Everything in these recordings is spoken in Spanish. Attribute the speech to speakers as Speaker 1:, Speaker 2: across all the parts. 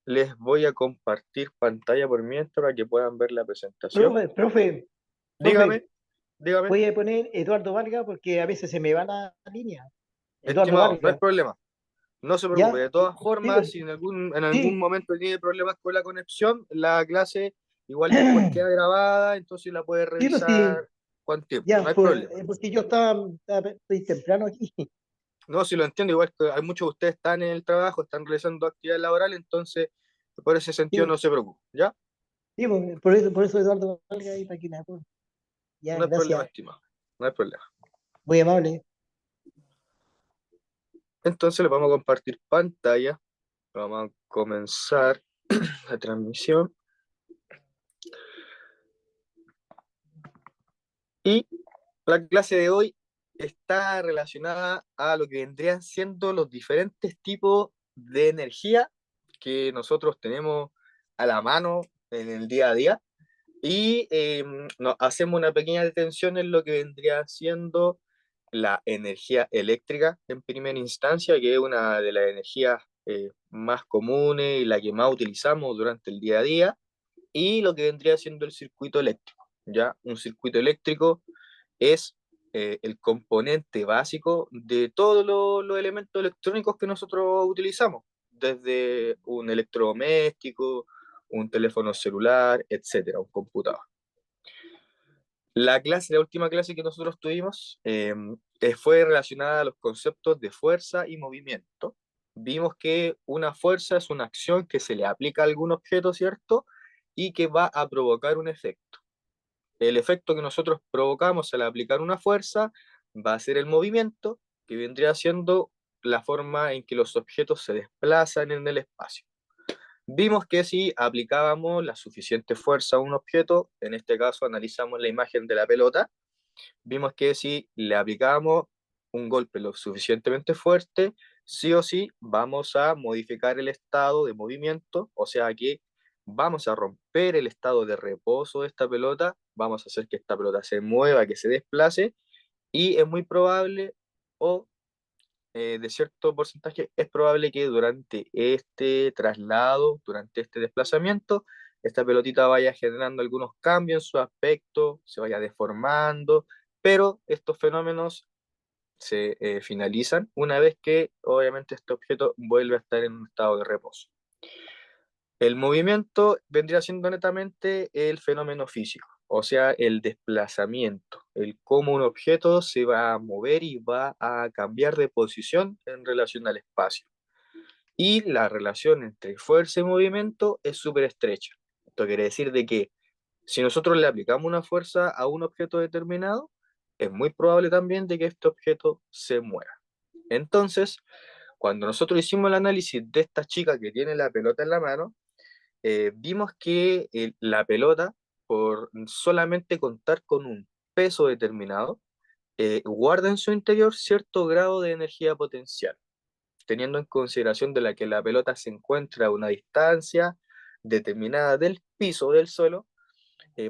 Speaker 1: les voy a compartir pantalla por mientras para que puedan ver la presentación.
Speaker 2: Profe,
Speaker 1: Dígame, dígame.
Speaker 2: voy a poner Eduardo Vargas porque a veces se me va la línea. Eduardo
Speaker 1: Estimado, no hay
Speaker 2: Vargas,
Speaker 1: problema. No se preocupe.
Speaker 2: ¿ya?
Speaker 1: De todas
Speaker 2: Sí,
Speaker 1: formas, si en algún
Speaker 2: sí,
Speaker 1: momento tiene problemas con la conexión, la clase igual después queda grabada, entonces la puede
Speaker 2: sí, pues sí,
Speaker 1: revisar con tiempo. No
Speaker 2: ya,
Speaker 1: hay problema.
Speaker 2: porque yo estoy temprano aquí.
Speaker 1: No, si lo entiendo, igual que hay muchos de ustedes están en el trabajo, están realizando actividad laboral, entonces por ese
Speaker 2: Sí,
Speaker 1: sentido no se preocupe, ¿ya?
Speaker 2: sí, por eso Eduardo Vargas ahí para que me acuerde. Ya,
Speaker 1: No hay problema,
Speaker 2: gracias,
Speaker 1: estimado. No hay problema.
Speaker 2: muy amable.
Speaker 1: Entonces le vamos a compartir pantalla. Vamos a comenzar la transmisión. Y la clase de hoy está relacionada a lo que vendrían siendo los diferentes tipos de energía que nosotros tenemos a la mano en el día a día. Y hacemos una pequeña detención en lo que vendría siendo la energía eléctrica en primera instancia, que es una de las energías más comunes y la que más utilizamos durante el día a día, y lo que vendría siendo el circuito eléctrico. ¿Ya? Un circuito eléctrico es el componente básico de todos los elementos electrónicos que nosotros utilizamos, desde un electrodoméstico, un teléfono celular, etcétera, un computador. La última clase que nosotros tuvimos fue relacionada a los conceptos de fuerza y movimiento. Vimos que una fuerza es una acción que se le aplica a algún objeto, ¿cierto? Y que va a provocar un efecto. El efecto que nosotros provocamos al aplicar una fuerza va a ser el movimiento, que vendría siendo la forma en que los objetos se desplazan en el espacio. Vimos que si aplicábamos la suficiente fuerza a un objeto, en este caso analizamos la imagen de la pelota, vimos que si le aplicábamos un golpe lo suficientemente fuerte, sí o sí vamos a modificar el estado de movimiento, o sea que vamos a romper el estado de reposo de esta pelota, vamos a hacer que esta pelota se mueva, que se desplace, y es muy probable, o de cierto porcentaje, es probable que durante este traslado, durante este desplazamiento, esta pelotita vaya generando algunos cambios en su aspecto, se vaya deformando, pero estos fenómenos se finalizan una vez que obviamente este objeto vuelve a estar en un estado de reposo. El movimiento vendría siendo netamente el fenómeno físico, o sea, el desplazamiento, el cómo un objeto se va a mover y va a cambiar de posición en relación al espacio. Y la relación entre fuerza y movimiento es súper estrecha. Esto quiere decir de que si nosotros le aplicamos una fuerza a un objeto determinado, es muy probable también de que este objeto se mueva. Entonces, cuando nosotros hicimos el análisis de esta chica que tiene la pelota en la mano, vimos que la pelota, por solamente contar con un peso determinado, guarda en su interior cierto grado de energía potencial, teniendo en consideración de la que la pelota se encuentra a una distancia determinada del piso del suelo.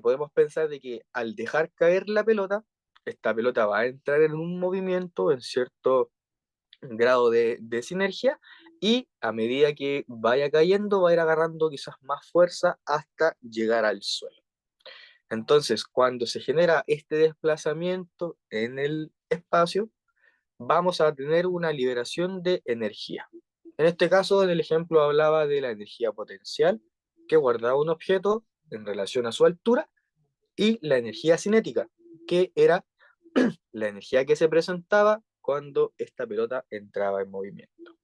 Speaker 1: Podemos pensar de que al dejar caer la pelota, esta pelota va a entrar en un movimiento, en cierto grado de sinergia, y a medida que vaya cayendo va a ir agarrando quizás más fuerza hasta llegar al suelo. Entonces, cuando se genera este desplazamiento en el espacio, vamos a tener una liberación de energía. En este caso, en el ejemplo hablaba de la energía potencial que guardaba un objeto en relación a su altura, y la energía cinética, que era la energía que se presentaba cuando esta pelota entraba en movimiento.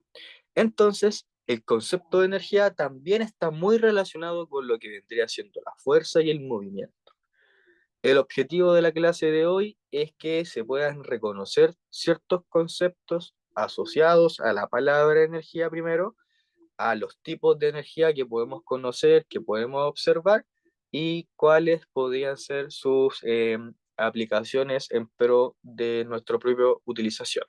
Speaker 1: Entonces, el concepto de energía también está muy relacionado con lo que vendría siendo la fuerza y el movimiento. El objetivo de la clase de hoy es que se puedan reconocer ciertos conceptos asociados a la palabra energía primero, a los tipos de energía que podemos conocer, que podemos observar, y cuáles podrían ser sus aplicaciones en pro de nuestra propia utilización.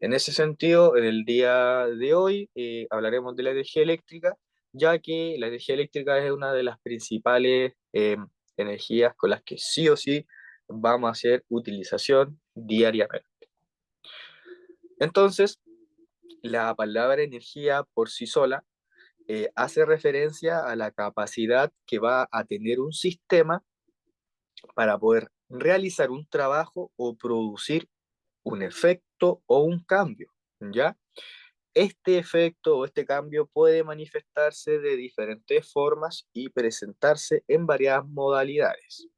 Speaker 1: En ese sentido, en el día de hoy hablaremos de la energía eléctrica, ya que la energía eléctrica es una de las principales energías con las que sí o sí vamos a hacer utilización diariamente. Entonces, la palabra energía por sí sola hace referencia a la capacidad que va a tener un sistema para poder realizar un trabajo o producir un efecto o un cambio, ¿ya? Este efecto o este cambio puede manifestarse de diferentes formas y presentarse en varias modalidades.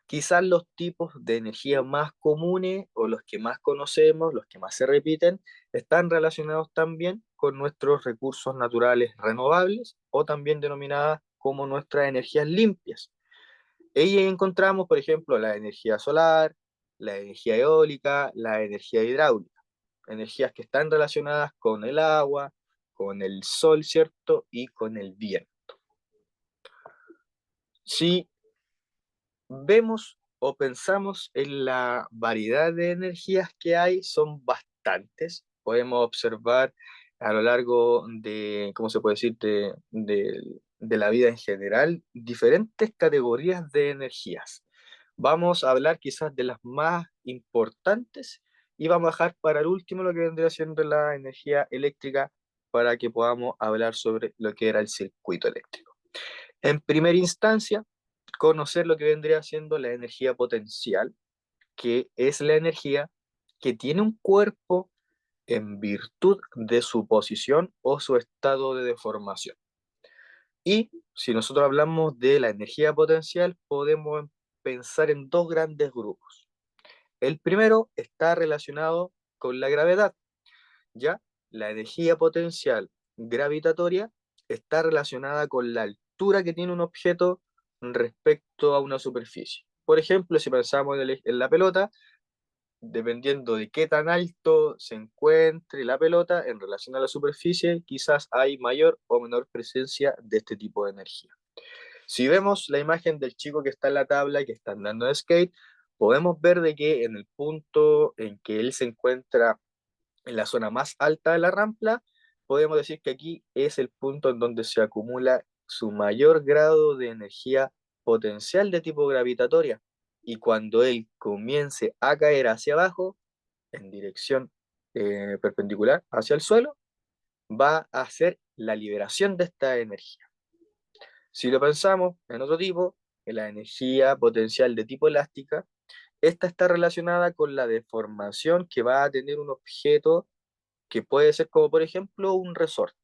Speaker 1: Quizás los tipos de energía más comunes o los que más conocemos, los que más se repiten, están relacionados también con nuestros recursos naturales renovables o también denominadas como nuestras energías limpias. Ahí encontramos, por ejemplo, la energía solar, la energía eólica, la energía hidráulica, energías que están relacionadas con el agua, con el sol, ¿cierto? Y con el viento. Si vemos o pensamos en la variedad de energías que hay, son bastantes. Podemos observar a lo largo de, ¿cómo se puede decir?, de la vida en general, diferentes categorías de energías. Vamos a hablar quizás de las más importantes y vamos a dejar para el último lo que vendría siendo la energía eléctrica para que podamos hablar sobre lo que era el circuito eléctrico. En primera instancia, conocer lo que vendría siendo la energía potencial, que es la energía que tiene un cuerpo en virtud de su posición o su estado de deformación. Y si nosotros hablamos de la energía potencial, podemos pensar en dos grandes grupos. El primero está relacionado con la gravedad, ¿ya? La energía potencial gravitatoria está relacionada con la altura que tiene un objeto respecto a una superficie. Por ejemplo, si pensamos en la pelota, dependiendo de qué tan alto se encuentre la pelota en relación a la superficie, quizás hay mayor o menor presencia de este tipo de energía. Si vemos la imagen del chico que está en la tabla y que está andando de skate, podemos ver de que en el punto en que él se encuentra en la zona más alta de la rampa, podemos decir que aquí es el punto en donde se acumula su mayor grado de energía potencial de tipo gravitatoria. Y cuando él comience a caer hacia abajo, en dirección perpendicular hacia el suelo, va a hacer la liberación de esta energía. Si lo pensamos en otro tipo, en la energía potencial de tipo elástica, esta está relacionada con la deformación que va a tener un objeto que puede ser como por ejemplo un resorte.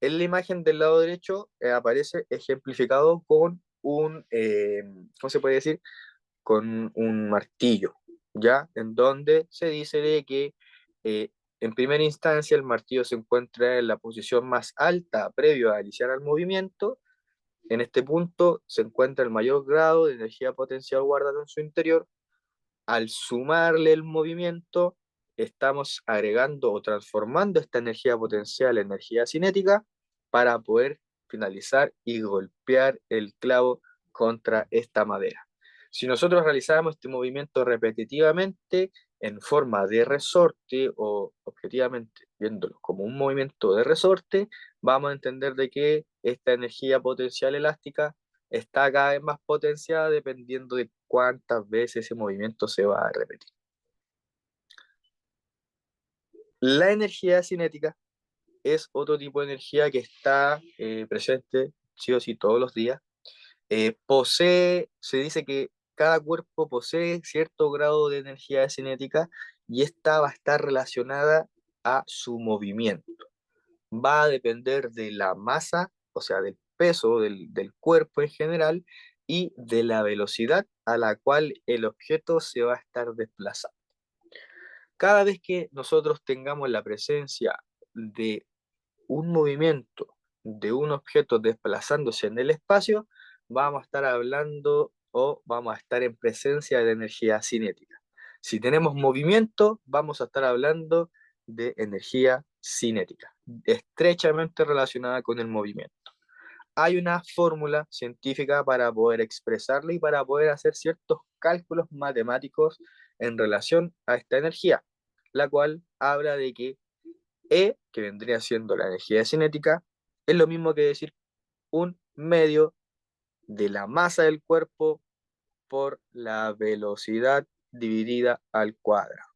Speaker 1: En la imagen del lado derecho aparece ejemplificado con ¿cómo se puede decir? Con un martillo, ¿ya? En donde se dice de que eh, en primera instancia el martillo se encuentra en la posición más alta previo a iniciar el movimiento. En este punto se encuentra el mayor grado de energía potencial guardado en su interior. Al sumarle el movimiento, estamos agregando o transformando esta energía potencial en energía cinética para poder finalizar y golpear el clavo contra esta madera. Si nosotros realizamos este movimiento repetitivamente en forma de resorte o objetivamente viéndolo como un movimiento de resorte, vamos a entender de que esta energía potencial elástica está cada vez más potenciada dependiendo de cuántas veces ese movimiento se va a repetir. La energía cinética es otro tipo de energía que está presente sí o sí todos los días. Se dice que cada cuerpo posee cierto grado de energía cinética y esta va a estar relacionada a su movimiento. Va a depender de la masa, o sea, del peso del cuerpo en general y de la velocidad a la cual el objeto se va a estar desplazando. Cada vez que nosotros tengamos la presencia de un movimiento de un objeto desplazándose en el espacio, vamos a estar hablando o vamos a estar en presencia de energía cinética. Si tenemos movimiento, vamos a estar hablando de energía cinética, estrechamente relacionada con el movimiento. Hay una fórmula científica para poder expresarla y para poder hacer ciertos cálculos matemáticos en relación a esta energía, la cual habla de que E, que vendría siendo la energía cinética, es lo mismo que decir un medio de la masa del cuerpo por la velocidad dividida al cuadrado.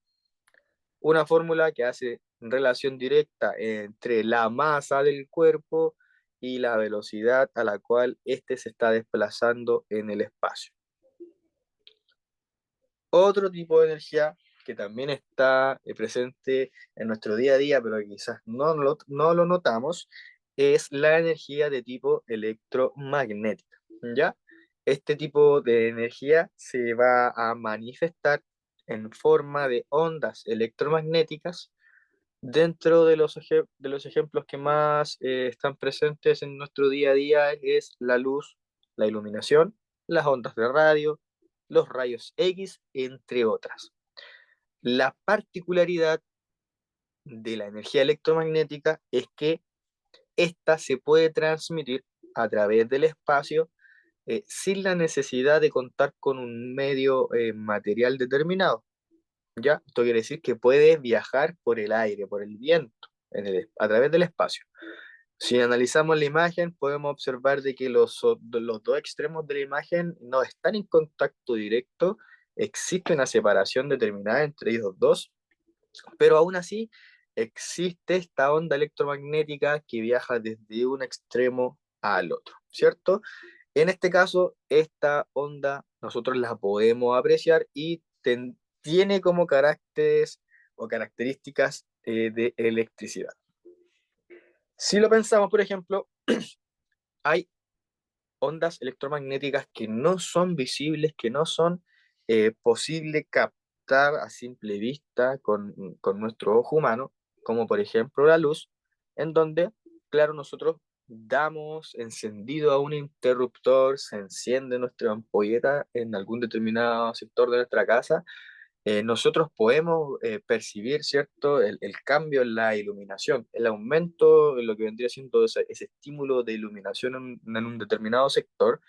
Speaker 1: Una fórmula que hace relación directa entre la masa del cuerpo y la velocidad a la cual éste se está desplazando en el espacio. Otro tipo de energía que también está presente en nuestro día a día, pero que quizás no lo notamos, es la energía de tipo electromagnética, ¿ya? Este tipo de energía se va a manifestar en forma de ondas electromagnéticas. Dentro de de los ejemplos que más están presentes en nuestro día a día es la luz, la iluminación, las ondas de radio, los rayos X, entre otras. La particularidad de la energía electromagnética es que ésta se puede transmitir a través del espacio sin la necesidad de contar con un medio material determinado. ¿Ya? Esto quiere decir que puede viajar por el aire, por el viento, a través del espacio. Si analizamos la imagen, podemos observar de que los dos extremos de la imagen no están en contacto directo, existe una separación determinada entre ellos dos, pero aún así existe esta onda electromagnética que viaja desde un extremo al otro, ¿cierto? En este caso, esta onda nosotros la podemos apreciar y tiene como caracteres o características de electricidad. Si lo pensamos, por ejemplo, hay ondas electromagnéticas que no son visibles, que no son posible captar a simple vista con nuestro ojo humano, como por ejemplo la luz, en donde, claro, nosotros damos encendido a un interruptor, se enciende nuestra ampolleta en algún determinado sector de nuestra casa, nosotros podemos percibir, ¿cierto?, el cambio en la iluminación, el aumento en lo que vendría siendo ese estímulo de iluminación en un determinado sector,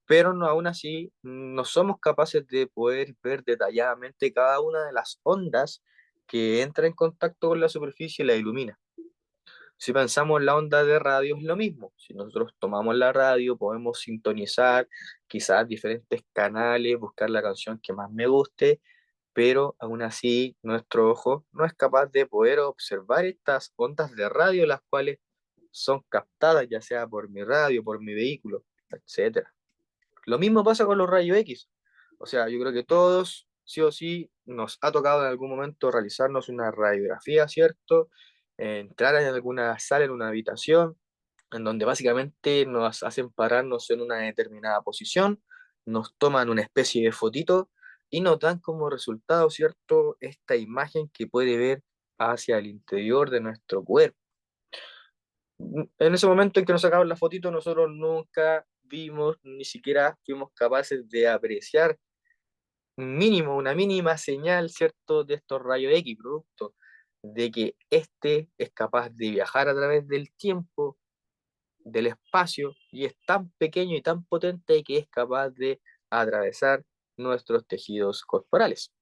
Speaker 1: pero no, aún así no somos capaces de poder ver detalladamente cada una de las ondas que entra en contacto con la superficie y la ilumina. Si pensamos en la onda de radio es lo mismo. Si nosotros tomamos la radio, podemos sintonizar quizás diferentes canales, buscar la canción que más me guste, pero aún así nuestro ojo no es capaz de poder observar estas ondas de radio, las cuales son captadas ya sea por mi radio, por mi vehículo, etcétera. Lo mismo pasa con los rayos X. O sea, yo creo que todos, sí o sí, nos ha tocado en algún momento realizarnos una radiografía, ¿cierto? Entrar en alguna sala, en una habitación, en donde básicamente nos hacen pararnos en una determinada posición, nos toman una especie de fotito y nos dan como resultado, ¿cierto?, esta imagen que puede ver hacia el interior de nuestro cuerpo. En ese momento en que nos sacaban la fotito, nosotros nunca vimos, ni siquiera fuimos capaces de apreciar un mínimo, una mínima señal, ¿cierto?, de estos rayos X, producto de que este es capaz de viajar a través del tiempo, del espacio, y es tan pequeño y tan potente que es capaz de atravesar nuestros tejidos corporales.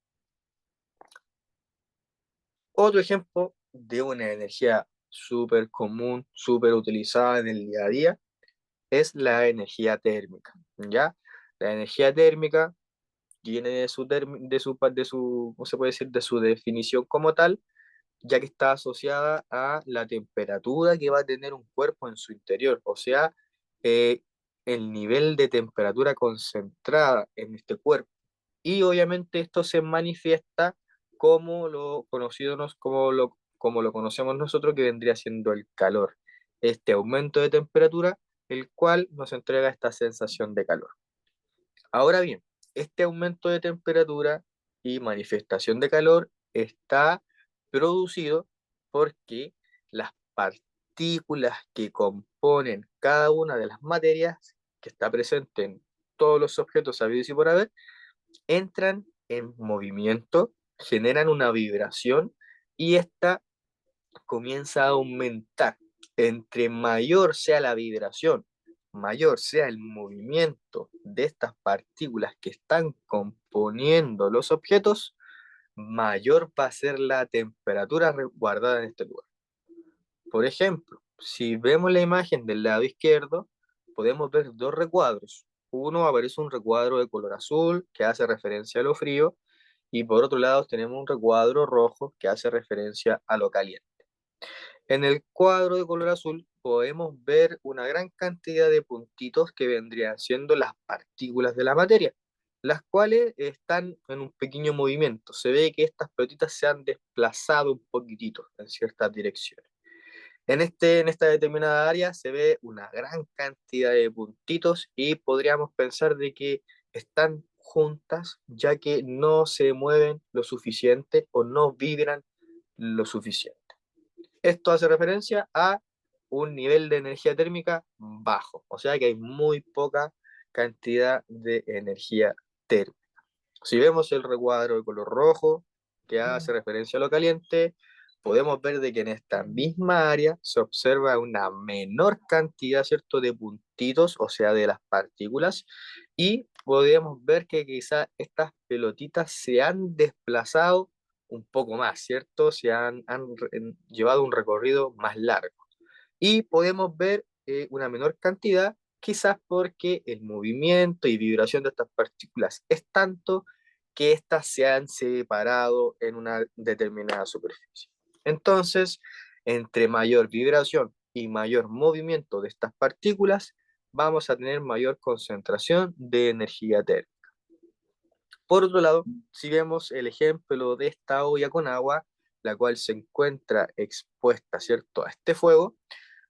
Speaker 1: Otro ejemplo de una energía súper común, súper utilizada en el día a día, es la energía térmica, ¿ya? La energía térmica tiene ¿cómo se puede decir? De su definición como tal, ya que está asociada a la temperatura que va a tener un cuerpo en su interior, o sea, eh, el nivel de temperatura concentrada en este cuerpo. Y obviamente esto se manifiesta como como lo conocemos nosotros, que vendría siendo el calor. Este aumento de temperatura, el cual nos entrega esta sensación de calor. Ahora bien, este aumento de temperatura y manifestación de calor está producido porque las partículas que componen cada una de las materias que está presente en todos los objetos sabidos y por haber, entran en movimiento, generan una vibración y esta comienza a aumentar. Entre mayor sea la vibración, mayor sea el movimiento de estas partículas que están componiendo los objetos, mayor va a ser la temperatura guardada en este lugar. Por ejemplo, si vemos la imagen del lado izquierdo, podemos ver dos recuadros. Uno aparece un recuadro de color azul que hace referencia a lo frío, y por otro lado tenemos un recuadro rojo que hace referencia a lo caliente. En el cuadro de color azul podemos ver una gran cantidad de puntitos que vendrían siendo las partículas de la materia, las cuales están en un pequeño movimiento. Se ve que estas pelotitas se han desplazado un poquitito en ciertas direcciones. En esta determinada área se ve una gran cantidad de puntitos y podríamos pensar de que están juntas ya que no se mueven lo suficiente o no vibran lo suficiente. Esto hace referencia a un nivel de energía térmica bajo, o sea que hay muy poca cantidad de energía térmica. Si vemos el recuadro de color rojo, que hace referencia a lo caliente, podemos ver de que en esta misma área se observa una menor cantidad, ¿cierto?, de puntitos, o sea, de las partículas, y podemos ver que quizás estas pelotitas se han desplazado un poco más, ¿cierto? Se han llevado un recorrido más largo. Y podemos ver una menor cantidad, quizás porque el movimiento y vibración de estas partículas es tanto que éstas se han separado en una determinada superficie. Entonces, entre mayor vibración y mayor movimiento de estas partículas, vamos a tener mayor concentración de energía térmica. Por otro lado, si vemos el ejemplo de esta olla con agua, la cual se encuentra expuesta, ¿cierto?, a este fuego,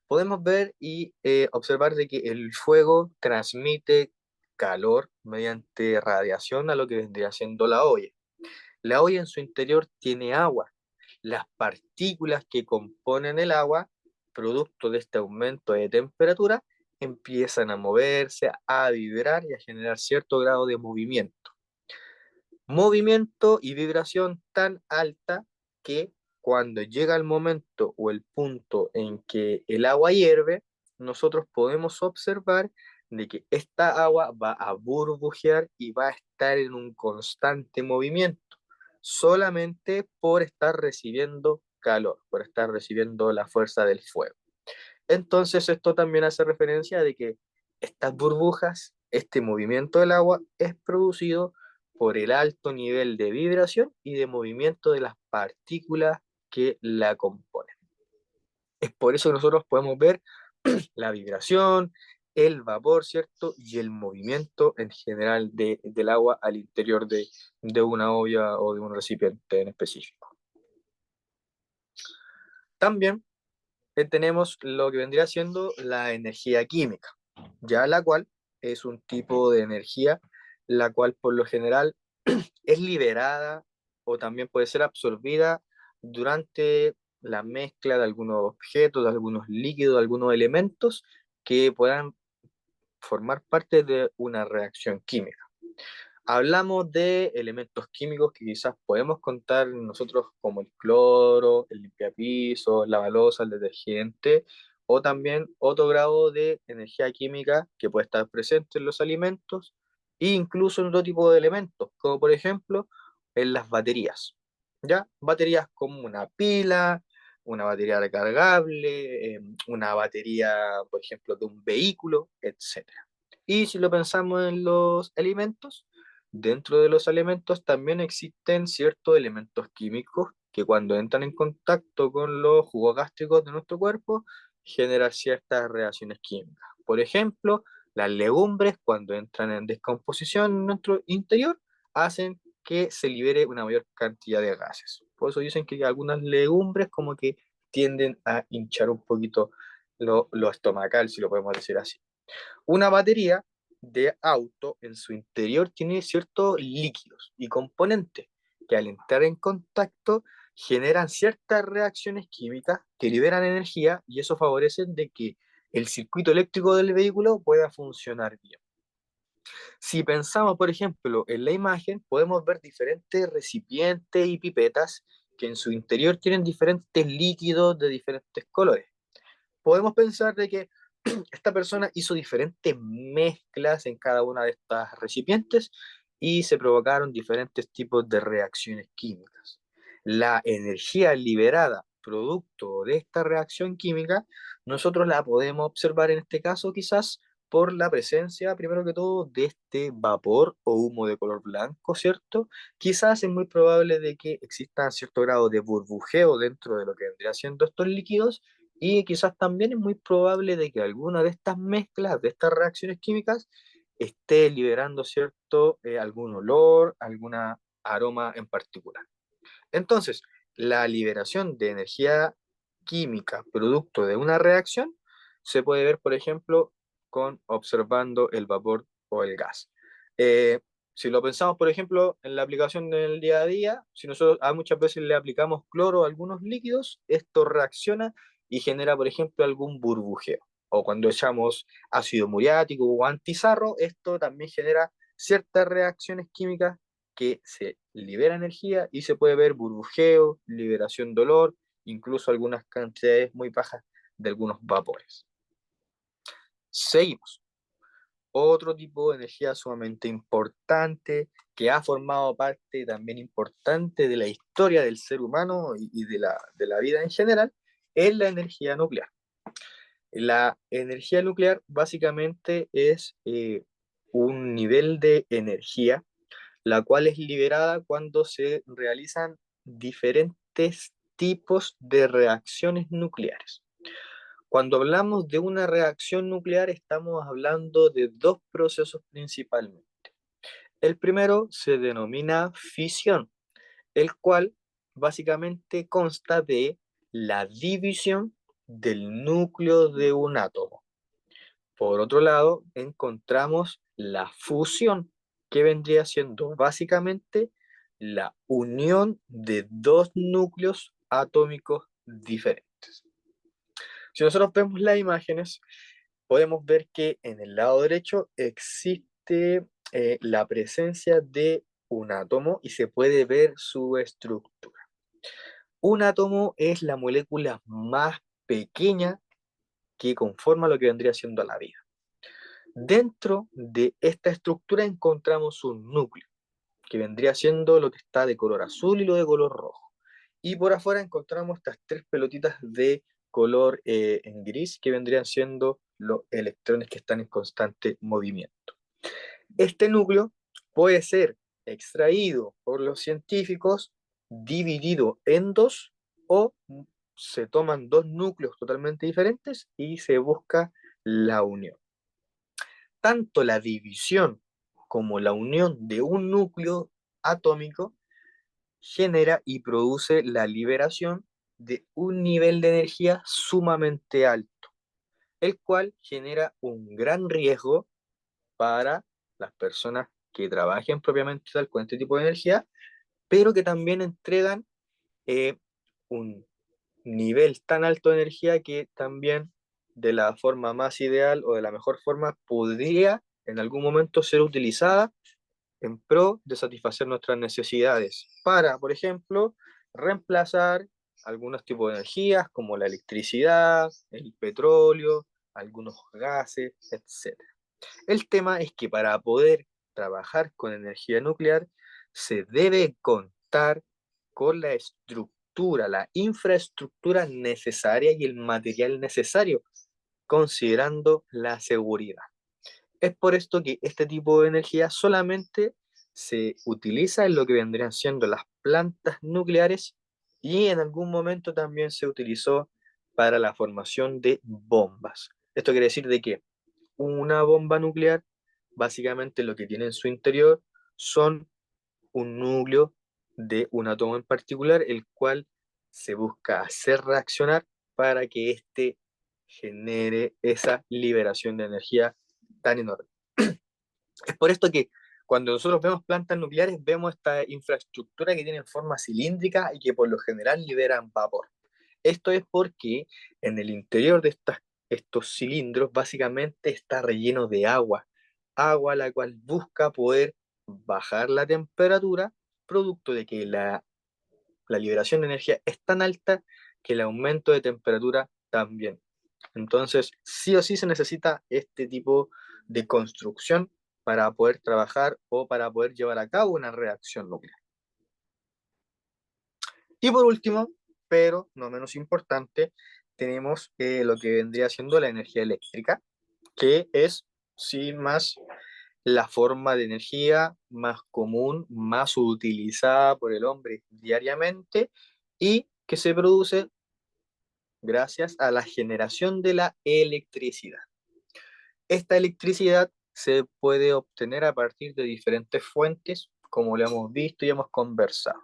Speaker 1: podemos ver y observar de que el fuego transmite calor mediante radiación a lo que vendría siendo la olla. La olla en su interior tiene agua. Las partículas que componen el agua, producto de este aumento de temperatura, empiezan a moverse, a vibrar y a generar cierto grado de movimiento. Movimiento y vibración tan alta que cuando llega el momento o el punto en que el agua hierve, nosotros podemos observar de que esta agua va a burbujear y va a estar en un constante movimiento, solamente por estar recibiendo calor, por estar recibiendo la fuerza del fuego. Entonces esto también hace referencia de que estas burbujas, este movimiento del agua es producido por el alto nivel de vibración y de movimiento de las partículas que la componen. Es por eso que nosotros podemos ver la vibración, el vapor, ¿cierto? Y el movimiento en general del agua al interior de una olla o de un recipiente en específico. También tenemos lo que vendría siendo la energía química, ya la cual es un tipo de energía la cual por lo general es liberada o también puede ser absorbida durante la mezcla de algunos objetos, de algunos líquidos, de algunos elementos que puedan formar parte de una reacción química. Hablamos de elementos químicos que quizás podemos contar nosotros como el cloro, el limpiapisos, la balosa, el detergente, o también otro grado de energía química que puede estar presente en los alimentos e incluso en otro tipo de elementos, como por ejemplo en las baterías. ¿Ya? Baterías como una pila, una batería recargable, una batería, por ejemplo, de un vehículo, etcétera. Y si lo pensamos en los alimentos, dentro de los alimentos también existen ciertos elementos químicos que cuando entran en contacto con los jugos gástricos de nuestro cuerpo generan ciertas reacciones químicas. Por ejemplo, las legumbres cuando entran en descomposición en nuestro interior hacen que se libere una mayor cantidad de gases. Por eso dicen que algunas legumbres como que tienden a hinchar un poquito lo estomacal, si lo podemos decir así. Una batería de auto en su interior tiene ciertos líquidos y componentes que al entrar en contacto generan ciertas reacciones químicas que liberan energía y eso favorece de que el circuito eléctrico del vehículo pueda funcionar bien. Si pensamos, por ejemplo, en la imagen, podemos ver diferentes recipientes y pipetas que en su interior tienen diferentes líquidos de diferentes colores. Podemos pensar de que esta persona hizo diferentes mezclas en cada una de estas recipientes y se provocaron diferentes tipos de reacciones químicas. La energía liberada producto de esta reacción química, nosotros la podemos observar en este caso quizás por la presencia, primero que todo, de este vapor o humo de color blanco, ¿cierto? Quizás es muy probable de que exista cierto grado de burbujeo dentro de lo que vendría siendo estos líquidos, y quizás también es muy probable de que alguna de estas mezclas, de estas reacciones químicas, esté liberando, ¿cierto? Algún olor, alguna aroma en particular. Entonces, la liberación de energía química producto de una reacción se puede ver, por ejemplo, con observando el vapor o el gas. Eh, si lo pensamos, por ejemplo, en la aplicación del día a día, si nosotros muchas veces le aplicamos cloro a algunos líquidos, esto reacciona y genera, por ejemplo, algún burbujeo. O cuando echamos ácido muriático o antizarro, esto también genera ciertas reacciones químicas que se libera energía y se puede ver burbujeo, liberación de olor, incluso algunas cantidades muy bajas de algunos vapores. Seguimos. Otro tipo de energía sumamente importante que ha formado parte también importante de la historia del ser humano y de la vida en general es la energía nuclear. La energía nuclear básicamente es un nivel de energía la cual es liberada cuando se realizan diferentes tipos de reacciones nucleares. Cuando hablamos de una reacción nuclear, estamos hablando de dos procesos principalmente. El primero se denomina fisión, el cual básicamente consta de la división del núcleo de un átomo. Por otro lado, encontramos la fusión, que vendría siendo básicamente la unión de dos núcleos atómicos diferentes. Si nosotros vemos las imágenes, podemos ver que en el lado derecho existe la presencia de un átomo y se puede ver su estructura. Un átomo es la molécula más pequeña que conforma lo que vendría siendo la vida. Dentro de esta estructura encontramos un núcleo, que vendría siendo lo que está de color azul y lo de color rojo. Y por afuera encontramos estas tres pelotitas de color en gris, que vendrían siendo los electrones que están en constante movimiento. Este núcleo puede ser extraído por los científicos, dividido en dos, o se toman dos núcleos totalmente diferentes y se busca la unión. Tanto la división como la unión de un núcleo atómico genera y produce la liberación de un nivel de energía sumamente alto, el cual genera un gran riesgo para las personas que trabajen propiamente tal con este tipo de energía, pero que también entregan un nivel tan alto de energía que también de la forma más ideal o de la mejor forma podría en algún momento ser utilizada en pro de satisfacer nuestras necesidades para, por ejemplo, reemplazar algunos tipos de energías como la electricidad, el petróleo, algunos gases, etc. El tema es que para poder trabajar con energía nuclear se debe contar con la estructura, la infraestructura necesaria y el material necesario, considerando la seguridad. Es por esto que este tipo de energía solamente se utiliza en lo que vendrían siendo las plantas nucleares y en algún momento también se utilizó para la formación de bombas. Esto quiere decir de que una bomba nuclear básicamente lo que tiene en su interior son un núcleo de un átomo en particular, el cual se busca hacer reaccionar para que éste genere esa liberación de energía tan enorme. Es por esto que cuando nosotros vemos plantas nucleares, vemos esta infraestructura que tiene forma cilíndrica y que por lo general liberan vapor. Esto es porque en el interior de estos cilindros básicamente está relleno de agua, agua la cual busca poder bajar la temperatura, producto de que la liberación de energía es tan alta que el aumento de temperatura también. Entonces, sí o sí se necesita este tipo de construcción para poder trabajar o para poder llevar a cabo una reacción nuclear. Y por último, pero no menos importante, tenemos lo que vendría siendo la energía eléctrica, que es sin más, la forma de energía más común, más utilizada por el hombre diariamente y que se produce gracias a la generación de la electricidad. Esta electricidad se puede obtener a partir de diferentes fuentes, como lo hemos visto y hemos conversado.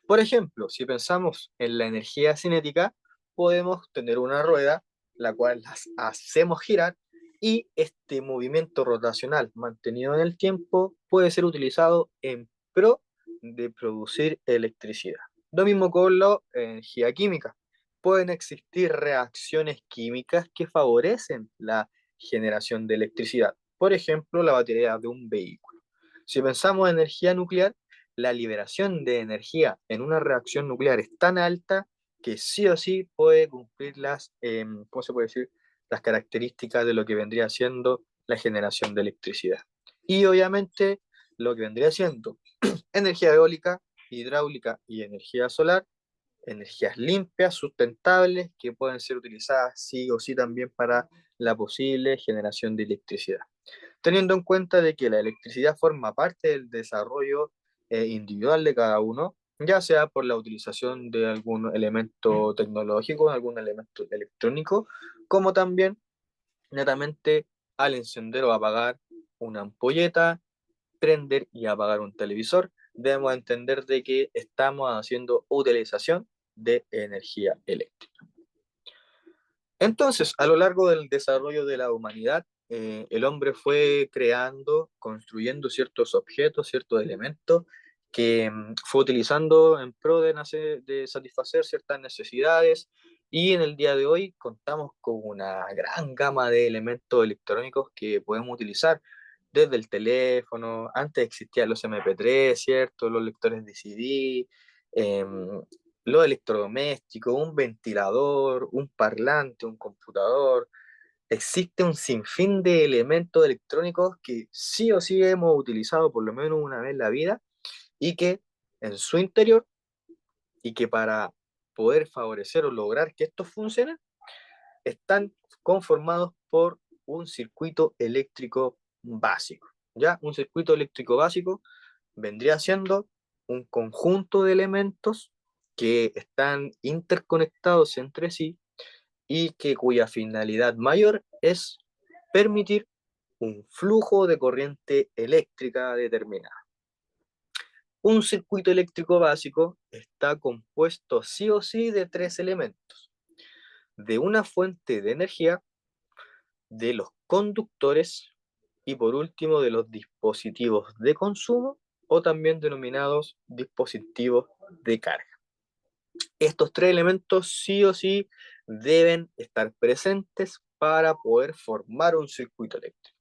Speaker 1: Por ejemplo, si pensamos en la energía cinética, podemos tener una rueda, la cual las hacemos girar, y este movimiento rotacional mantenido en el tiempo puede ser utilizado en pro de producir electricidad. Lo mismo con la energía química. Pueden existir reacciones químicas que favorecen la generación de electricidad. Por ejemplo, la batería de un vehículo. Si pensamos en energía nuclear, la liberación de energía en una reacción nuclear es tan alta que sí o sí puede cumplir ¿cómo se puede decir? Las características de lo que vendría siendo la generación de electricidad. Y obviamente lo que vendría siendo energía eólica, hidráulica y energía solar, energías limpias, sustentables, que pueden ser utilizadas sí o sí también para la posible generación de electricidad, teniendo en cuenta de que la electricidad forma parte del desarrollo individual de cada uno, ya sea por la utilización de algún elemento tecnológico, algún elemento electrónico, como también netamente al encender o apagar una ampolleta, prender y apagar un televisor. Debemos entender de que estamos haciendo utilización de energía eléctrica. Entonces, a lo largo del desarrollo de la humanidad, el hombre fue creando, construyendo ciertos objetos, ciertos elementos que fue utilizando en pro de satisfacer ciertas necesidades, y en el día de hoy contamos con una gran gama de elementos electrónicos que podemos utilizar desde el teléfono. Antes existían los MP3, ¿cierto? Los lectores de CD, los electrodomésticos, un ventilador, un parlante, un computador. Existe un sinfín de elementos electrónicos que sí o sí hemos utilizado por lo menos una vez en la vida, y que en su interior, y que para poder favorecer o lograr que estos funcionen, están conformados por un circuito eléctrico básico. ¿Ya? Un circuito eléctrico básico vendría siendo un conjunto de elementos que están interconectados entre sí y que cuya finalidad mayor es permitir un flujo de corriente eléctrica determinada. Un circuito eléctrico básico está compuesto sí o sí de tres elementos: de una fuente de energía, de los conductores y por último de los dispositivos de consumo, o también denominados dispositivos de carga. Estos tres elementos sí o sí deben estar presentes para poder formar un circuito eléctrico.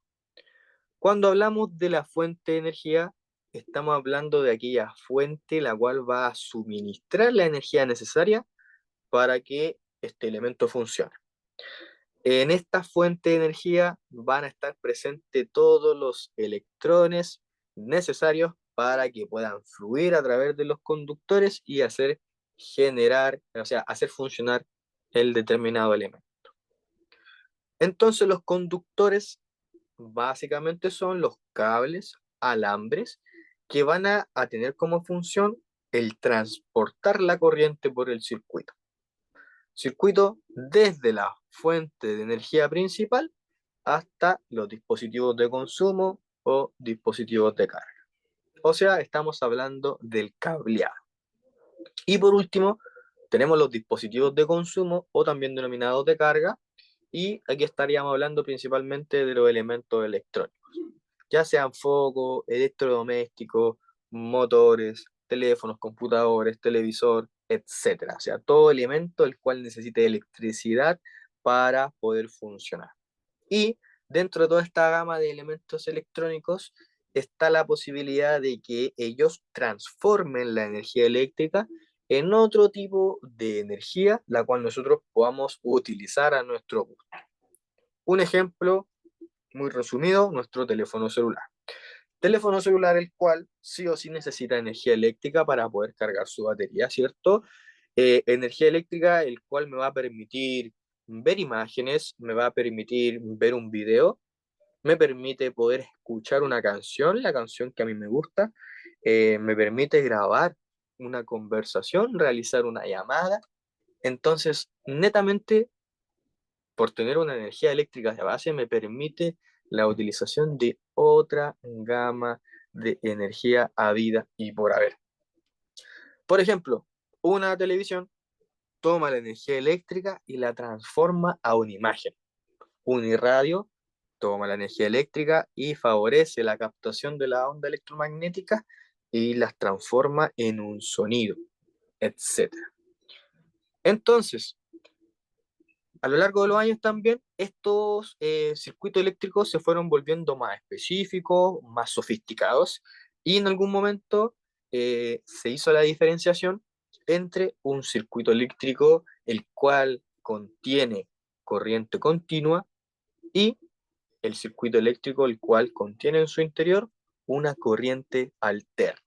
Speaker 1: Cuando hablamos de la fuente de energía, estamos hablando de aquella fuente la cual va a suministrar la energía necesaria para que este elemento funcione. En esta fuente de energía van a estar presentes todos los electrones necesarios para que puedan fluir a través de los conductores y hacer funcionar el determinado elemento. Entonces los conductores básicamente son los cables, alambres, que van a tener como función el transportar la corriente por el circuito. Circuito desde la fuente de energía principal hasta los dispositivos de consumo o dispositivos de carga. O sea, estamos hablando del cableado. Y por último, tenemos los dispositivos de consumo o también denominados de carga, y aquí estaríamos hablando principalmente de los elementos electrónicos, ya sean focos, electrodomésticos, motores, teléfonos, computadores, televisor, etcétera. O sea, todo elemento el cual necesite electricidad para poder funcionar. Y dentro de toda esta gama de elementos electrónicos está la posibilidad de que ellos transformen la energía eléctrica en otro tipo de energía, la cual nosotros podamos utilizar a nuestro gusto. Un ejemplo muy resumido: nuestro teléfono celular. Teléfono celular el cual sí o sí necesita energía eléctrica para poder cargar su batería, ¿cierto? Energía eléctrica el cual me va a permitir ver imágenes, me va a permitir ver un video, me permite poder escuchar una canción, la canción que a mí me gusta, me permite grabar una conversación, realizar una llamada. Entonces, netamente, por tener una energía eléctrica de base, me permite la utilización de otra gama de energía habida y por haber. Por ejemplo, una televisión toma la energía eléctrica y la transforma a una imagen. Un irradio toma la energía eléctrica y favorece la captación de la onda electromagnética y las transforma en un sonido, etcétera. Entonces, a lo largo de los años también, estos circuitos eléctricos se fueron volviendo más específicos, más sofisticados, y en algún momento se hizo la diferenciación entre un circuito eléctrico el cual contiene corriente continua y el circuito eléctrico el cual contiene en su interior una corriente alterna.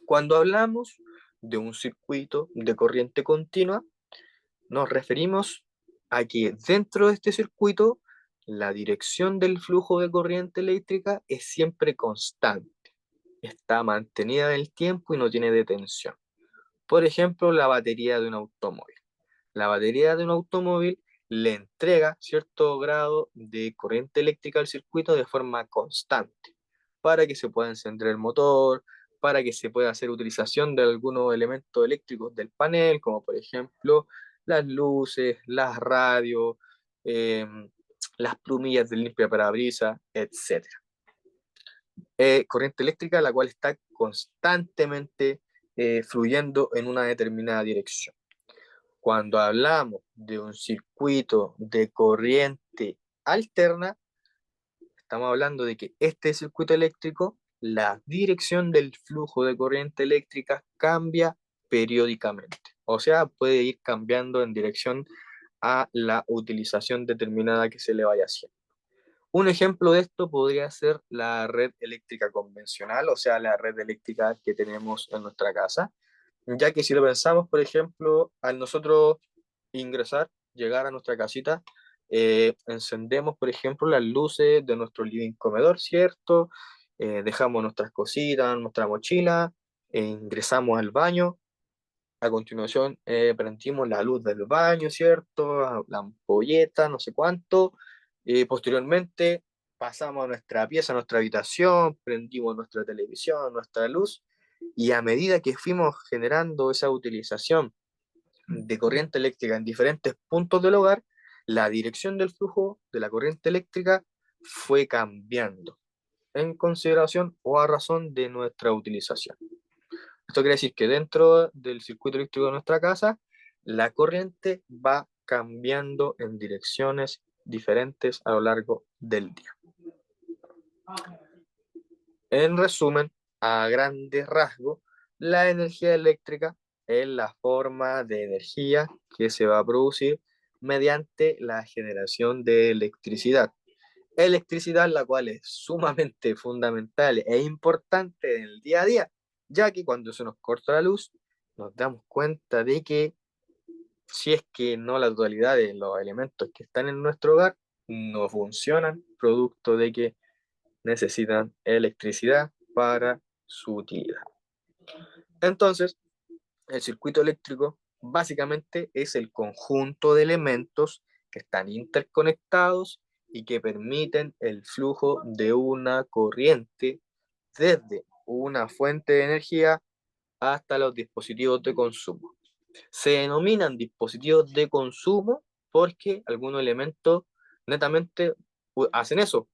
Speaker 1: Cuando hablamos de un circuito de corriente continua, nos referimos a que dentro de este circuito la dirección del flujo de corriente eléctrica es siempre constante, está mantenida en el tiempo y no tiene detención. Por ejemplo, la batería de un automóvil. La batería de un automóvil le entrega cierto grado de corriente eléctrica al circuito de forma constante para que se pueda encender el motor, para que se pueda hacer utilización de algunos elementos eléctricos del panel, como por ejemplo las luces, las radios, eh, las plumillas de limpia parabrisas, etc. Corriente eléctrica la cual está constantemente fluyendo en una determinada dirección. Cuando hablamos de un circuito de corriente alterna, estamos hablando de que este circuito eléctrico, la dirección del flujo de corriente eléctrica cambia periódicamente. O sea, puede ir cambiando en dirección a la utilización determinada que se le vaya haciendo. Un ejemplo de esto podría ser la red eléctrica convencional, o sea, la red eléctrica que tenemos en nuestra casa, ya que si lo pensamos, por ejemplo, al nosotros ingresar, llegar a nuestra casita, encendemos, por ejemplo, las luces de nuestro living comedor, ¿cierto? Dejamos nuestras cositas, nuestra mochila, ingresamos al baño, a continuación prendimos la luz del baño, ¿cierto? La ampolleta, no sé cuánto. Posteriormente pasamos a nuestra pieza, a nuestra habitación, prendimos nuestra televisión, nuestra luz, y a medida que fuimos generando esa utilización de corriente eléctrica en diferentes puntos del hogar, la dirección del flujo de la corriente eléctrica fue cambiando en consideración o a razón de nuestra utilización. Esto quiere decir que dentro del circuito eléctrico de nuestra casa, la corriente va cambiando en direcciones diferentes a lo largo del día. En resumen, a grandes rasgos, la energía eléctrica es la forma de energía que se va a producir mediante la generación de electricidad. Electricidad la cual es sumamente fundamental e importante en el día a día, ya que cuando se nos corta la luz, nos damos cuenta de que si es que no la totalidad de los elementos que están en nuestro hogar no funcionan, producto de que necesitan electricidad para su utilidad. Entonces, el circuito eléctrico básicamente es el conjunto de elementos que están interconectados y que permiten el flujo de una corriente desde una fuente de energía hasta los dispositivos de consumo. Se denominan dispositivos de consumo porque algunos elementos netamente hacen eso,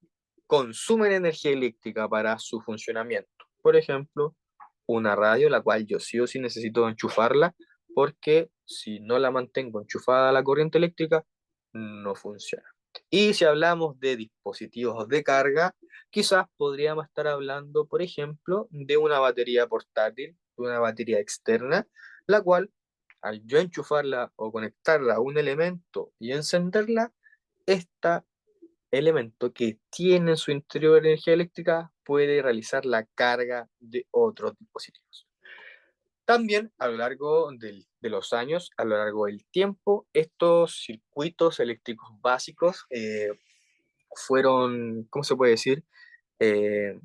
Speaker 1: consumen energía eléctrica para su funcionamiento. Por ejemplo, una radio, la cual yo sí o sí necesito enchufarla, porque si no la mantengo enchufada a la corriente eléctrica, no funciona. Y si hablamos de dispositivos de carga, quizás podríamos estar hablando, por ejemplo, de una batería portátil, de una batería externa, la cual, al yo enchufarla o conectarla a un elemento y encenderla, esta elemento que tiene en su interior energía eléctrica puede realizar la carga de otros dispositivos. También a lo largo de los años, a lo largo del tiempo, estos circuitos eléctricos básicos fueron, ¿cómo se puede decir? Eh,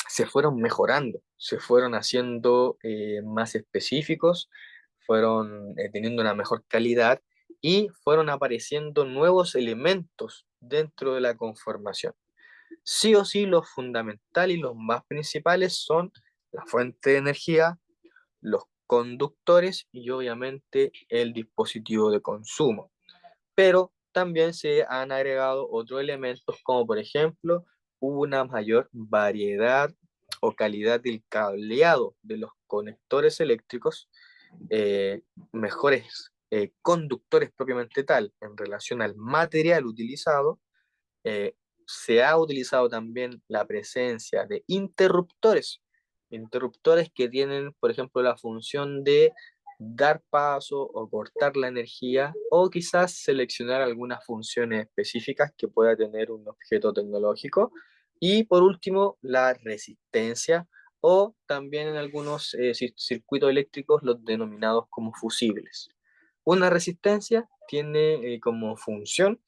Speaker 1: Se fueron mejorando, se fueron haciendo más específicos, fueron teniendo una mejor calidad y fueron apareciendo nuevos elementos dentro de la conformación. Sí o sí, los fundamentales y los más principales son la fuente de energía, los conductores y obviamente el dispositivo de consumo. Pero también se han agregado otros elementos como por ejemplo una mayor variedad o calidad del cableado de los conectores eléctricos, eh, mejores conductores propiamente tal en relación al material utilizado. eh, Se ha utilizado también la presencia de interruptores, interruptores que tienen, por ejemplo, la función de dar paso o cortar la energía o quizás seleccionar algunas funciones específicas que pueda tener un objeto tecnológico. Y por último, la resistencia o también en algunos circuitos eléctricos los denominados como fusibles. Una resistencia tiene como función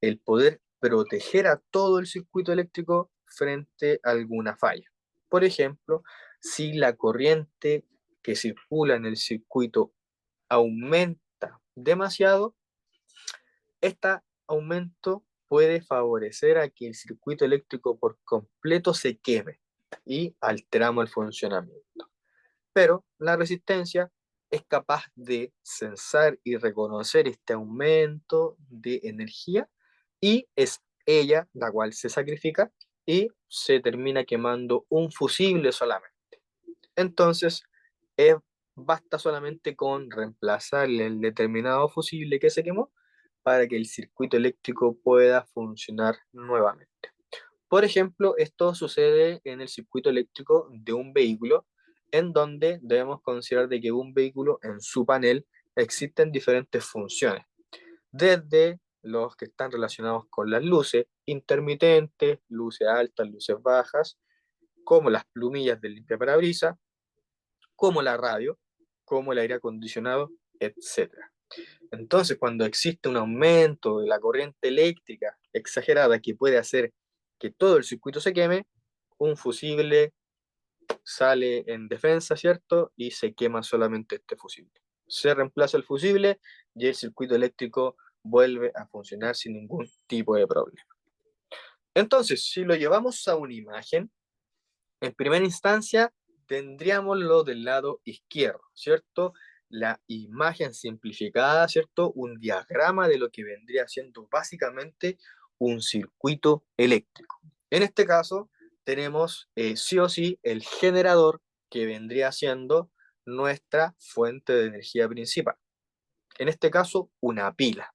Speaker 1: el poder proteger a todo el circuito eléctrico frente a alguna falla. Por ejemplo, si la corriente que circula en el circuito aumenta demasiado, este aumento puede favorecer a que el circuito eléctrico por completo se queme y alteramos el funcionamiento. Pero la resistencia es capaz de sensar y reconocer este aumento de energía y es ella la cual se sacrifica y se termina quemando un fusible solamente. Entonces, eh, basta solamente con reemplazar el determinado fusible que se quemó para que el circuito eléctrico pueda funcionar nuevamente. Por ejemplo, esto sucede en el circuito eléctrico de un vehículo, en donde debemos considerar de que un vehículo en su panel existen diferentes funciones, desde los que están relacionados con las luces intermitentes, luces altas, luces bajas, como las plumillas del limpiaparabrisas, como la radio, como el aire acondicionado, etcétera. Entonces, cuando existe un aumento de la corriente eléctrica exagerada que puede hacer que todo el circuito se queme, un fusible sale en defensa, ¿cierto? Y se quema solamente este fusible. Se reemplaza el fusible y el circuito eléctrico vuelve a funcionar sin ningún tipo de problema. Entonces, si lo llevamos a una imagen, en primera instancia tendríamos lo del lado izquierdo, ¿cierto? La imagen simplificada, ¿cierto? Un diagrama de lo que vendría siendo básicamente un circuito eléctrico. En este caso, tenemos sí o sí el generador que vendría siendo nuestra fuente de energía principal. En este caso, una pila.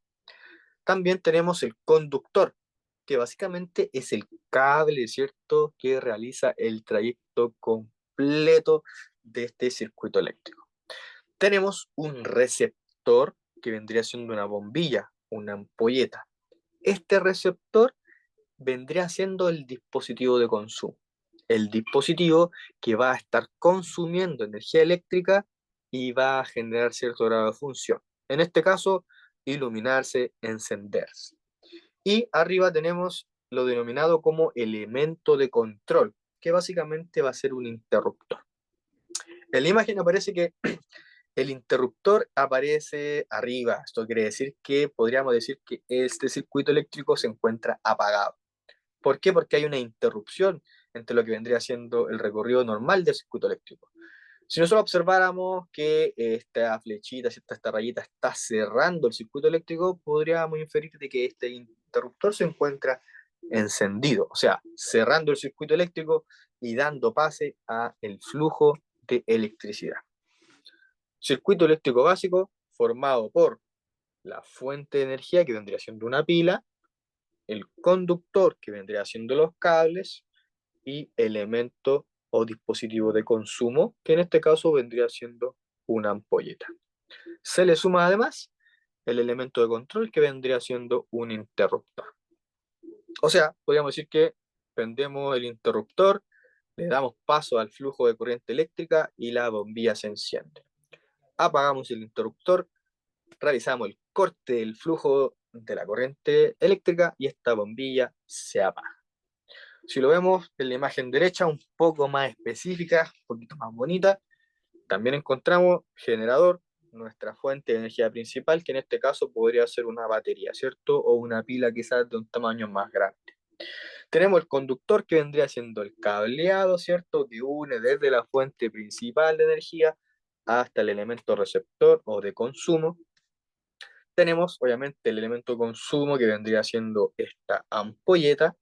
Speaker 1: También tenemos el conductor, que básicamente es el cable, ¿cierto?, que realiza el trayecto completo de este circuito eléctrico. Tenemos un receptor, que vendría siendo una bombilla, una ampolleta. Este receptor vendría siendo el dispositivo de consumo, el dispositivo que va a estar consumiendo energía eléctrica y va a generar cierto grado de función. En este caso, iluminarse, encenderse. Y arriba tenemos lo denominado como elemento de control, que básicamente va a ser un interruptor. En la imagen aparece que el interruptor aparece arriba. Esto quiere decir que podríamos decir que este circuito eléctrico se encuentra apagado. ¿Por qué? Porque hay una interrupción entre lo que vendría siendo el recorrido normal del circuito eléctrico. Si nosotros observáramos que esta flechita, esta rayita está cerrando el circuito eléctrico, podríamos inferir de que este interruptor se encuentra encendido, o sea, cerrando el circuito eléctrico y dando pase a el flujo de electricidad. Circuito eléctrico básico formado por la fuente de energía que vendría siendo una pila, el conductor que vendría siendo los cables y elemento o dispositivo de consumo, que en este caso vendría siendo una ampolleta. Se le suma además el elemento de control que vendría siendo un interruptor. O sea, podríamos decir que prendemos el interruptor, le damos paso al flujo de corriente eléctrica y la bombilla se enciende. Apagamos el interruptor, realizamos el corte del flujo de la corriente eléctrica y esta bombilla se apaga. Si lo vemos en la imagen derecha, un poco más específica, un poquito más bonita, también encontramos generador, nuestra fuente de energía principal, que en este caso podría ser una batería, ¿cierto? O una pila quizás de un tamaño más grande. Tenemos el conductor que vendría siendo el cableado, ¿cierto? Que une desde la fuente principal de energía hasta el elemento receptor o de consumo. Tenemos obviamente el elemento consumo que vendría siendo esta ampolleta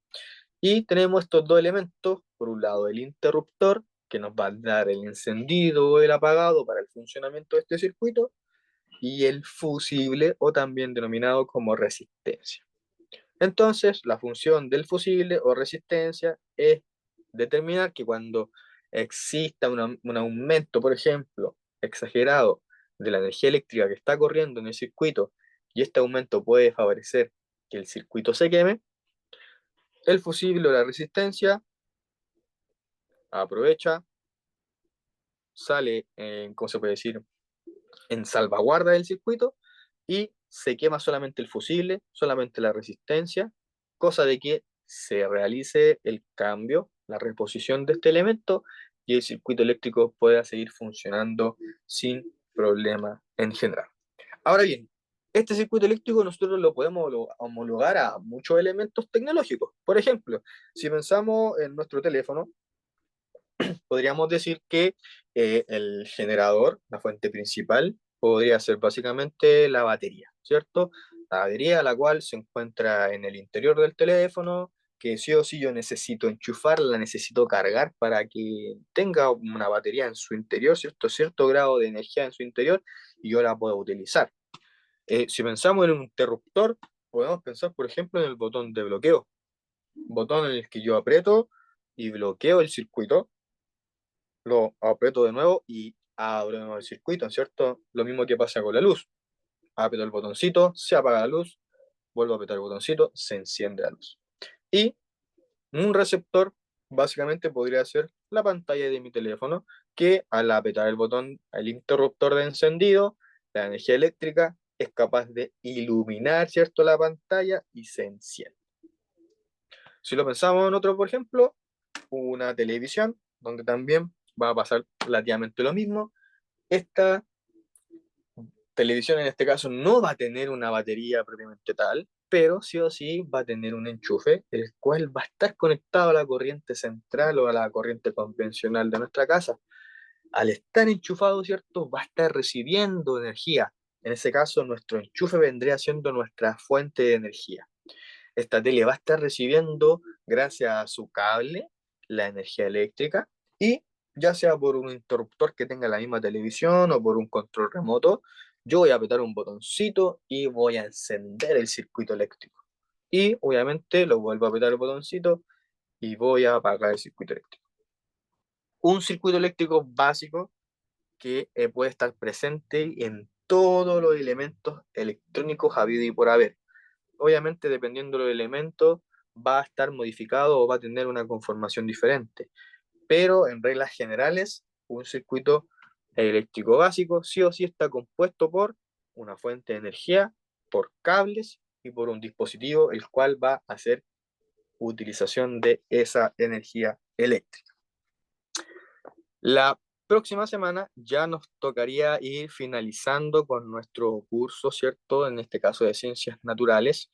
Speaker 1: y tenemos estos dos elementos, por un lado el interruptor que nos va a dar el encendido o el apagado para el funcionamiento de este circuito y el fusible o también denominado como resistencia. Entonces, la función del fusible o resistencia es determinar que cuando exista un aumento, por ejemplo, exagerado de la energía eléctrica que está corriendo en el circuito y este aumento puede favorecer que el circuito se queme, el fusible o la resistencia aprovecha, sale, ¿cómo se puede decir?, en salvaguarda del circuito y se quema solamente el fusible, solamente la resistencia, cosa de que se realice el cambio, la reposición de este elemento y el circuito eléctrico pueda seguir funcionando sin problema en general. Ahora bien, este circuito eléctrico nosotros lo podemos homologar a muchos elementos tecnológicos. Por ejemplo, si pensamos en nuestro teléfono, podríamos decir que el generador, la fuente principal, podría ser básicamente la batería, ¿cierto? La batería, la cual se encuentra en el interior del teléfono, que sí o sí yo necesito enchufarla, necesito cargar para que tenga una batería en su interior, ¿cierto? Cierto grado de energía en su interior y yo la puedo utilizar. Si pensamos en un interruptor, podemos pensar, por ejemplo, en el botón de bloqueo, botón en el que yo aprieto y bloqueo el circuito, lo aprieto de nuevo y abro de nuevo el circuito, ¿cierto? Lo mismo que pasa con la luz. Aprieto el botoncito, se apaga la luz, vuelvo a apretar el botoncito, se enciende la luz. Y un receptor básicamente podría ser la pantalla de mi teléfono, que al apretar el botón, el interruptor de encendido, la energía eléctrica es capaz de iluminar, ¿cierto?, la pantalla y se enciende. Si lo pensamos en otro, por ejemplo, una televisión, donde también va a pasar relativamente lo mismo. Esta televisión en este caso no va a tener una batería propiamente tal, pero sí o sí va a tener un enchufe, el cual va a estar conectado a la corriente central o a la corriente convencional de nuestra casa. Al estar enchufado, ¿cierto? Va a estar recibiendo energía. En ese caso, nuestro enchufe vendría siendo nuestra fuente de energía. Esta tele va a estar recibiendo, gracias a su cable, la energía eléctrica y ya sea por un interruptor que tenga la misma televisión o por un control remoto, yo voy a apretar un botoncito y voy a encender el circuito eléctrico. Y obviamente lo vuelvo a apretar el botoncito y voy a apagar el circuito eléctrico. Un circuito eléctrico básico que puede estar presente en todos los elementos electrónicos habido y por haber. Obviamente, dependiendo del elemento, va a estar modificado o va a tener una conformación diferente. Pero en reglas generales, un circuito eléctrico básico sí o sí está compuesto por una fuente de energía, por cables y por un dispositivo el cual va a hacer utilización de esa energía eléctrica. La próxima semana ya nos tocaría ir finalizando con nuestro curso, ¿cierto? En este caso de ciencias naturales.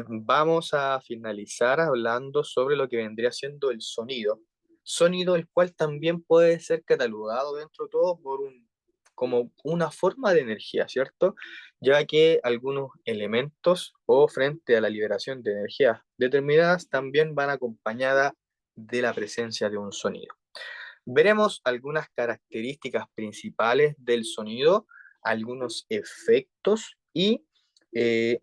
Speaker 1: Vamos a finalizar hablando sobre lo que vendría siendo el sonido. Sonido el cual también puede ser catalogado dentro de todo como una forma de energía, ¿cierto? Ya que algunos elementos o frente a la liberación de energías determinadas también van acompañadas de la presencia de un sonido. Veremos algunas características principales del sonido, algunos efectos y eh,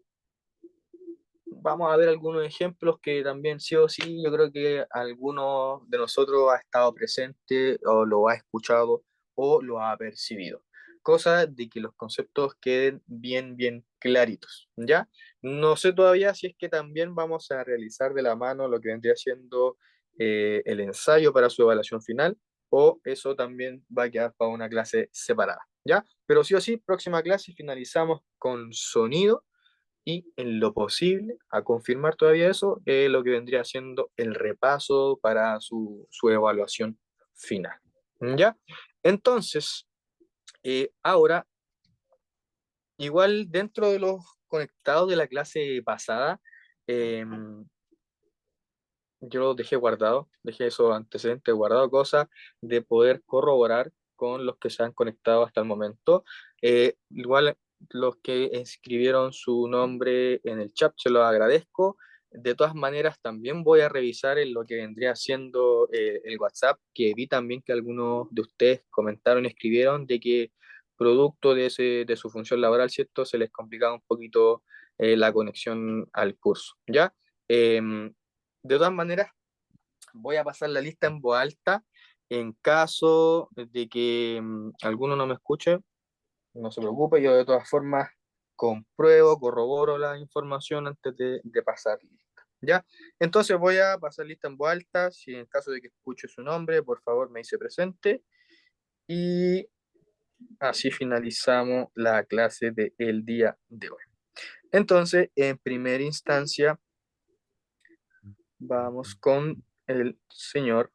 Speaker 1: vamos a ver algunos ejemplos que también sí o sí yo creo que alguno de nosotros ha estado presente o lo ha escuchado o lo ha percibido. Cosa de que los conceptos queden bien claritos, ¿ya? No sé todavía si es que también vamos a realizar de la mano lo que vendría siendo el ensayo para su evaluación final o eso también va a quedar para una clase separada, ¿ya? Pero sí o sí, próxima clase finalizamos con sonido y en lo posible, a confirmar todavía eso, lo que vendría siendo el repaso para su evaluación final. ¿Ya? Entonces, ahora, igual dentro de los conectados de la clase pasada, yo los dejé guardado, dejé esos antecedentes guardados, cosas de poder corroborar con los que se han conectado hasta el momento. Igual los que escribieron su nombre en el chat, se los agradezco. De todas maneras, también voy a revisar en lo que vendría siendo el WhatsApp, que vi también que algunos de ustedes comentaron y escribieron de que producto de su función laboral, ¿cierto? Se les complicaba un poquito la conexión al curso, ¿ya? De todas maneras, voy a pasar la lista en voz alta. En caso de que alguno no me escuche, no se preocupe, yo de todas formas compruebo, corroboro la información antes de pasar lista. ¿Ya? Entonces voy a pasar lista en voz alta. Si en caso de que escuche su nombre, por favor me dice presente. Y así finalizamos la clase del día de hoy. Entonces, en primera instancia, vamos con el señor